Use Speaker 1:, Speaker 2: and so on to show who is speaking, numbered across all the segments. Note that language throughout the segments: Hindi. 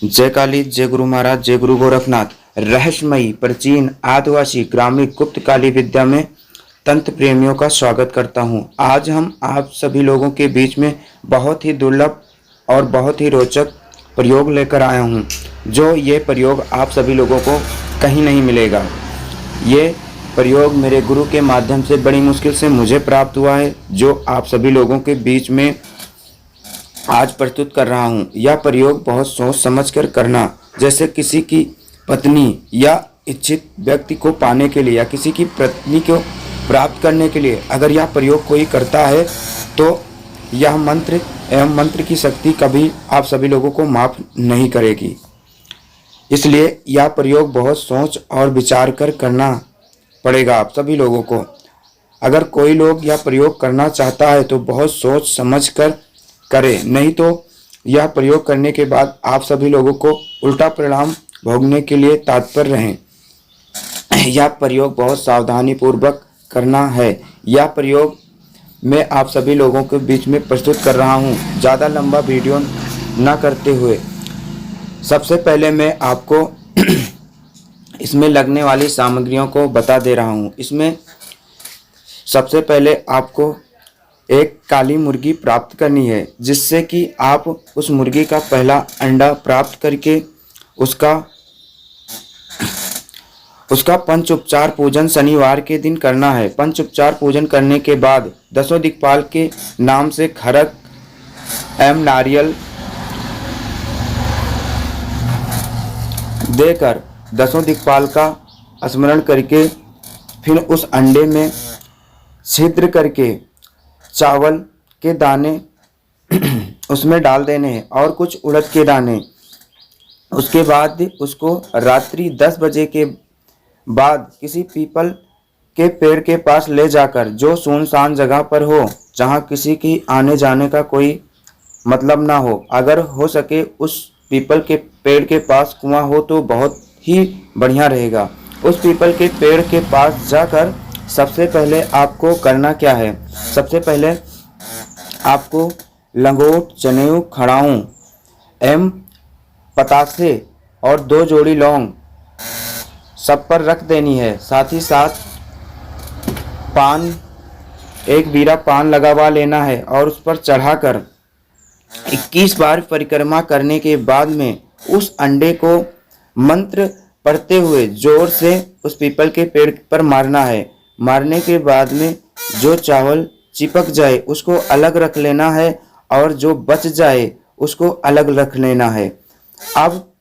Speaker 1: जय काली, जय गुरु महाराज, जय गुरु गोरखनाथ। रहस्यमयी प्राचीन आदिवासी ग्रामीण गुप्त काली विद्या में तंत्र प्रेमियों का स्वागत करता हूं। आज हम आप सभी लोगों के बीच में बहुत ही दुर्लभ और बहुत ही रोचक प्रयोग लेकर आया हूं, जो ये प्रयोग आप सभी लोगों को कहीं नहीं मिलेगा। ये प्रयोग मेरे गुरु के माध्यम से बड़ी मुश्किल से मुझे प्राप्त हुआ है, जो आप सभी लोगों के बीच में आज प्रस्तुत कर रहा हूँ। यह प्रयोग बहुत सोच समझ कर करना, जैसे किसी की पत्नी या इच्छित व्यक्ति को पाने के लिए या किसी की पत्नी को प्राप्त करने के लिए अगर यह प्रयोग कोई करता है तो यह मंत्र एवं मंत्र की शक्ति कभी आप सभी लोगों को माफ नहीं करेगी। इसलिए यह प्रयोग बहुत सोच और विचार कर करना पड़ेगा आप सभी लोगों को। अगर कोई लोग यह प्रयोग करना चाहता है तो बहुत सोच समझ कर करे, नहीं तो यह प्रयोग करने के बाद आप सभी लोगों को उल्टा परिणाम भोगने के लिए तत्पर रहें। यह प्रयोग बहुत सावधानी पूर्वक करना है। यह प्रयोग मैं आप सभी लोगों के बीच में प्रस्तुत कर रहा हूँ, ज़्यादा लंबा वीडियो ना करते हुए। सबसे पहले मैं आपको इसमें लगने वाली सामग्रियों को बता दे रहा हूँ। इसमें सबसे पहले आपको एक काली मुर्गी प्राप्त करनी है, जिससे कि आप उस मुर्गी का पहला अंडा प्राप्त करके उसका पंच उपचार पूजन शनिवार के दिन करना है। पंच उपचार पूजन करने के बाद दसों दिक्पाल के नाम से खरक एवं नारियल देकर दसों दिक्पाल का स्मरण करके फिर उस अंडे में छिद्र करके चावल के दाने उसमें डाल देने हैं और कुछ उड़द के दाने। उसके बाद उसको रात्रि 10 बजे के बाद किसी पीपल के पेड़ के पास ले जाकर, जो सुनसान जगह पर हो, जहाँ किसी की आने जाने का कोई मतलब ना हो, अगर हो सके उस पीपल के पेड़ के पास कुआं हो तो बहुत ही बढ़िया रहेगा। उस पीपल के पेड़ के पास जाकर सबसे पहले आपको करना क्या है, सबसे पहले आपको लंगोट, जनेऊ, खड़ाऊं एवं पतासे और 2 जोड़ी लौंग सब पर रख देनी है। साथ ही साथ पान, एक बीरा पान लगवा लेना है और उस पर चढ़ाकर 21 बार परिक्रमा करने के बाद में उस अंडे को मंत्र पढ़ते हुए जोर से उस पीपल के पेड़ पर मारना है। मारने के बाद में जो चावल चिपक जाए उसको अलग रख लेना है और जो बच जाए उसको अलग रख लेना है। अब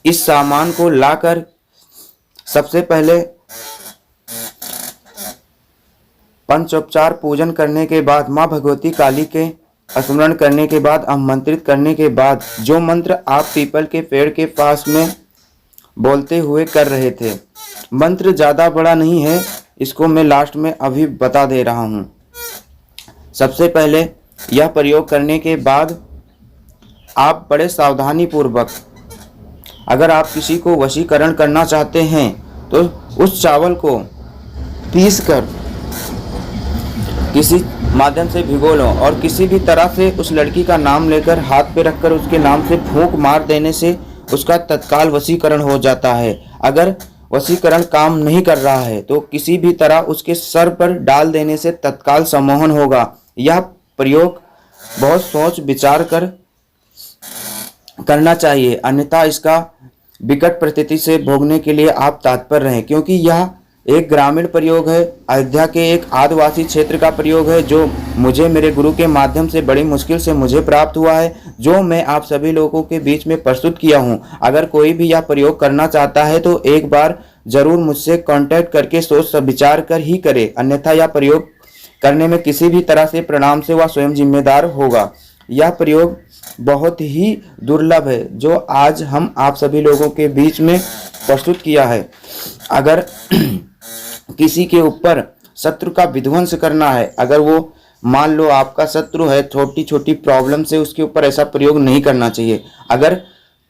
Speaker 1: इस सामान को लाकर सबसे पहले पंचोपचार पूजन करने के बाद माँ भगवती काली के स्मरण करने के बाद आमंत्रित करने के बाद जो मंत्र आप पीपल के पेड़ के पास में बोलते हुए कर रहे थे, मंत्र ज़्यादा बड़ा नहीं है, इसको मैं लास्ट में अभी बता दे रहा हूँ। सबसे पहले यह प्रयोग करने के बाद आप बड़े सावधानी पूर्वक, अगर आप किसी को वशीकरण करना चाहते हैं तो उस चावल को पीस कर किसी माध्यम से भिगो लो और किसी भी तरह से उस लड़की का नाम लेकर हाथ पे रखकर उसके नाम से फूंक मार देने से उसका तत्काल वशीकरण हो जाता है। अगर वशीकरण काम नहीं कर रहा है तो किसी भी तरह उसके सर पर डाल देने से तत्काल सम्मोहन होगा। यह प्रयोग बहुत सोच विचार कर करना चाहिए, अन्यथा इसका विकट परिस्थिति से भोगने के लिए आप तत्पर रहें, क्योंकि यह एक ग्रामीण प्रयोग है, अयोध्या के एक आदिवासी क्षेत्र का प्रयोग है, जो मुझे मेरे गुरु के माध्यम से बड़ी मुश्किल से मुझे प्राप्त हुआ है, जो मैं आप सभी लोगों के बीच में प्रस्तुत किया हूं। अगर कोई भी यह प्रयोग करना चाहता है तो एक बार जरूर मुझसे कांटेक्ट करके सोच विचार कर ही करे, अन्यथा यह प्रयोग करने में किसी भी तरह से परिणाम से वह स्वयं जिम्मेदार होगा। यह प्रयोग बहुत ही दुर्लभ है, जो आज हम आप सभी लोगों के बीच में प्रस्तुत किया है। अगर किसी के ऊपर शत्रु का विध्वंस करना है, अगर वो मान लो आपका शत्रु है, छोटी छोटी प्रॉब्लम से उसके ऊपर ऐसा प्रयोग नहीं करना चाहिए। अगर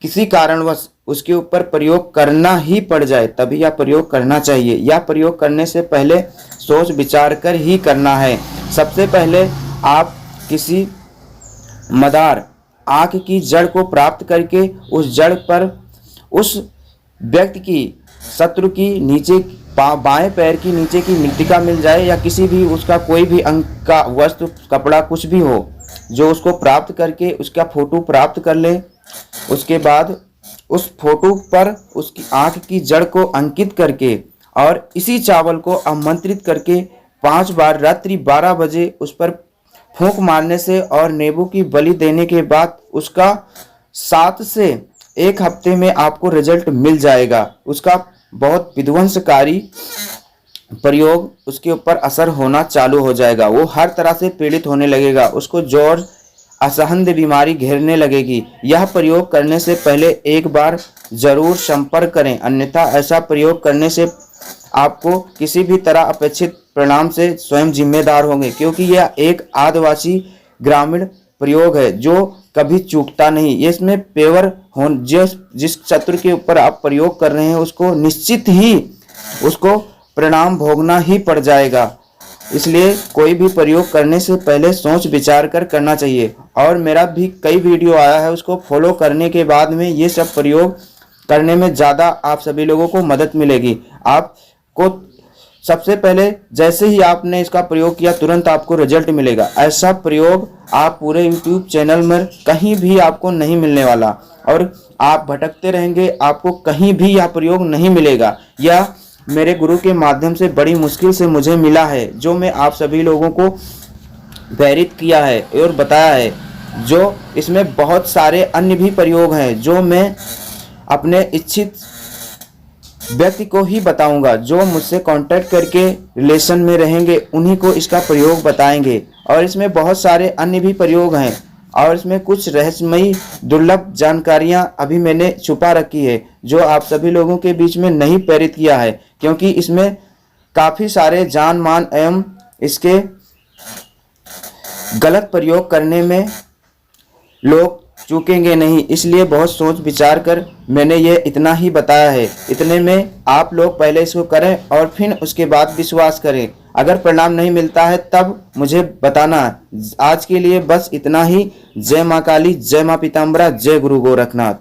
Speaker 1: किसी कारणवश उसके ऊपर प्रयोग करना ही पड़ जाए तभी यह प्रयोग करना चाहिए। यह प्रयोग करने से पहले सोच विचार कर ही करना है। सबसे पहले आप किसी मदार आँख की जड़ को प्राप्त करके उस जड़ पर उस व्यक्ति की शत्रु की नीचे बाएं पैर की नीचे की मृतिका मिल जाए या किसी भी उसका कोई भी अंग का वस्तु कपड़ा कुछ भी हो जो उसको प्राप्त करके उसका फोटो प्राप्त कर ले। उसके बाद उस फोटो पर उसकी आंख की जड़ को अंकित करके और इसी चावल को आमंत्रित करके 5 बार रात्रि 12 बजे उस पर फूंक मारने से और नींबू की बलि देने के बाद उसका 7 से 1 हफ्ते में आपको रिजल्ट मिल जाएगा। उसका बहुत विध्वंसकारी प्रयोग उसके ऊपर असर होना चालू हो जाएगा। वो हर तरह से पीड़ित होने लगेगा, उसको जोर असहनीय बीमारी घेरने लगेगी। यह प्रयोग करने से पहले एक बार जरूर संपर्क करें, अन्यथा ऐसा प्रयोग करने से आपको किसी भी तरह अपेक्षित परिणाम से स्वयं जिम्मेदार होंगे, क्योंकि यह एक आदिवासी ग्रामीण प्रयोग है जो कभी चूकता नहीं। ये इसमें पेवर हो जिस शत्रु के ऊपर आप प्रयोग कर रहे हैं उसको निश्चित ही उसको परिणाम भोगना ही पड़ जाएगा। इसलिए कोई भी प्रयोग करने से पहले सोच विचार कर करना चाहिए। और मेरा भी कई वीडियो आया है, उसको फॉलो करने के बाद में ये सब प्रयोग करने में ज़्यादा आप सभी लोगों को मदद मिलेगी। आपको सबसे पहले जैसे ही आपने इसका प्रयोग किया तुरंत आपको रिजल्ट मिलेगा। ऐसा प्रयोग आप पूरे YouTube चैनल में कहीं भी आपको नहीं मिलने वाला और आप भटकते रहेंगे, आपको कहीं भी यह प्रयोग नहीं मिलेगा। यह मेरे गुरु के माध्यम से बड़ी मुश्किल से मुझे मिला है, जो मैं आप सभी लोगों को प्रेरित किया है और बताया है। जो इसमें बहुत सारे अन्य भी प्रयोग हैं जो मैं अपने इच्छित व्यक्ति को ही बताऊंगा, जो मुझसे कांटेक्ट करके रिलेशन में रहेंगे उन्हीं को इसका प्रयोग बताएंगे। और इसमें बहुत सारे अन्य भी प्रयोग हैं और इसमें कुछ रहस्यमयी दुर्लभ जानकारियां अभी मैंने छुपा रखी है जो आप सभी लोगों के बीच में नहीं प्रेरित किया है, क्योंकि इसमें काफ़ी सारे जान मान एवं इसके गलत प्रयोग करने में लोग चूकेंगे नहीं। इसलिए बहुत सोच विचार कर मैंने ये इतना ही बताया है। इतने में आप लोग पहले इसको करें और फिर उसके बाद विश्वास करें। अगर परिणाम नहीं मिलता है तब मुझे बताना। आज के लिए बस इतना ही। जय माँ काली, जय माँ पीताम्बरा, जय गुरु गोरखनाथ।